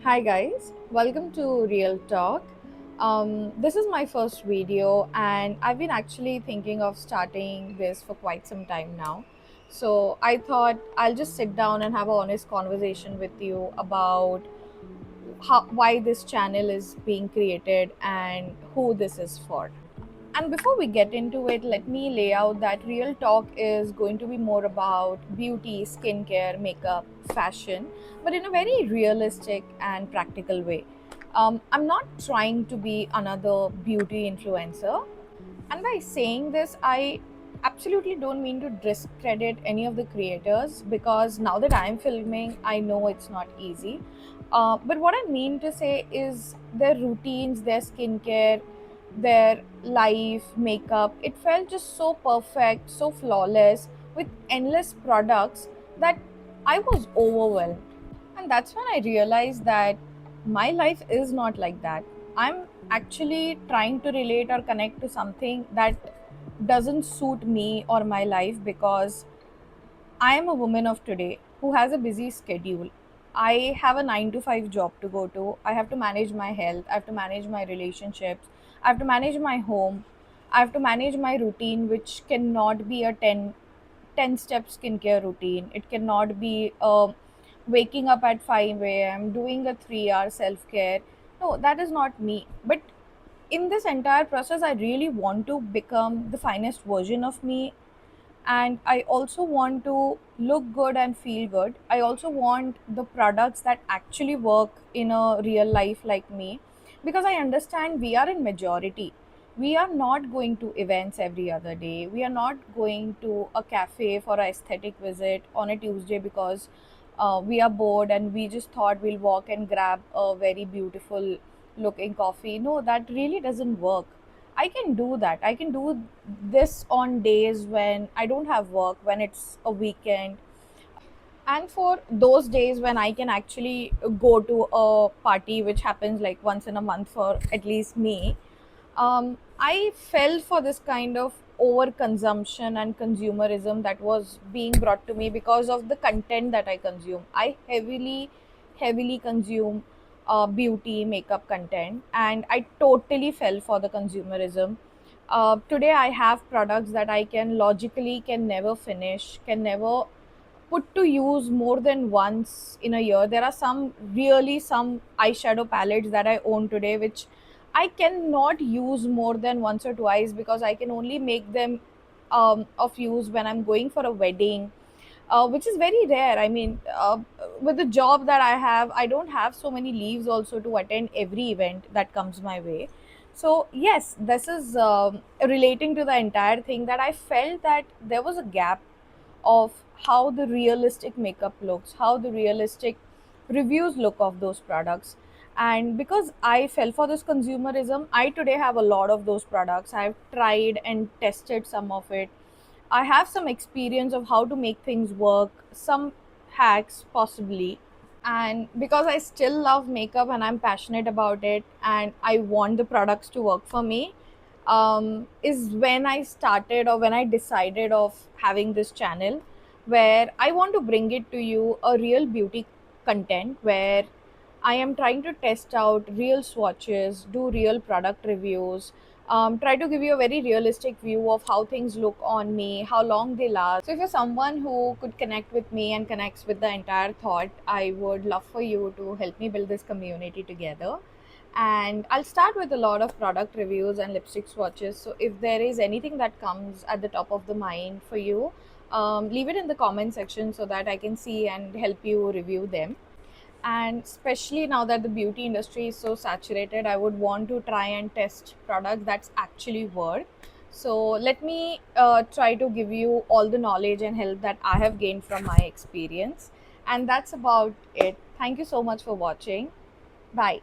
Hi guys, welcome to Real Talk. This is my first video, and I've been actually thinking of starting this for quite some time now. So I thought I'll just sit down and have an honest conversation with you about why this channel is being created and who this is for. And before we get into it, let me lay out that Real Talk is going to be more about beauty, skincare, makeup, fashion, but in a very realistic and practical way. I'm not trying to be another beauty influencer. And by saying this, I absolutely don't mean to discredit any of the creators because now that I'm filming, I know it's not easy. But what I mean to say is their routines, their skincare, their life, makeup, it felt just so perfect, so flawless, with endless products that I was overwhelmed. And that's when I realized that my life is not like that. I'm actually trying to relate or connect to something that doesn't suit me or my life because I am a woman of today who has a busy schedule. I have a 9 to 5 job to go to. I have to manage my health. I have to manage my relationships. I have to manage my home. I have to manage my routine, which cannot be a 10-step skincare routine. It cannot be waking up at 5 a.m., doing a 3-hour self care. No, that is not me. But in this entire process, I really want to become the finest version of me, and I also want to look good and feel good. I also want the products that actually work in a real life like me, because I understand we are in majority. We are not going to events every other day. We are not going to a cafe for a aesthetic visit on a Tuesday because we are bored and we just thought we'll walk and grab a very beautiful looking coffee. No, that really doesn't work. I can do that. I can do this on days when I don't have work, when it's a weekend. And for those days when I can actually go to a party, which happens like once in a month for at least me, I fell for this kind of overconsumption and consumerism that was being brought to me because of the content that I consume. I heavily consume beauty, makeup content, and I totally fell for the consumerism. Today, I have products that I can logically can never finish, can never put to use more than once in a year. There are some eyeshadow palettes that I own today, which I cannot use more than once or twice because I can only make them of use when I'm going for a wedding, which is very rare. I mean, with the job that I have, I don't have so many leaves also to attend every event that comes my way. So, yes, this is relating to the entire thing that I felt that there was a gap of how the realistic makeup looks, how the realistic reviews look of those products. And because I fell for this consumerism, I today have a lot of those products. I've tried and tested some of it. I have some experience of how to make things work, some hacks possibly. And because I still love makeup and I'm passionate about it and I want the products to work for me, is when I started or when I decided of having this channel where I want to bring it to you a real beauty content where I am trying to test out real swatches, do real product reviews, try to give you a very realistic view of how things look on me, how long they last. So, if you're someone who could connect with me and connects with the entire thought, I would love for you to help me build this community together. And I'll start with a lot of product reviews and lipstick swatches. So, if there is anything that comes at the top of the mind for you, leave it in the comment section so that I can see and help you review them. And especially now that the beauty industry is so saturated, I would want to try and test products that's actually work. So let me try to give you all the knowledge and help that I have gained from my experience. And that's about it. Thank you so much for watching. Bye.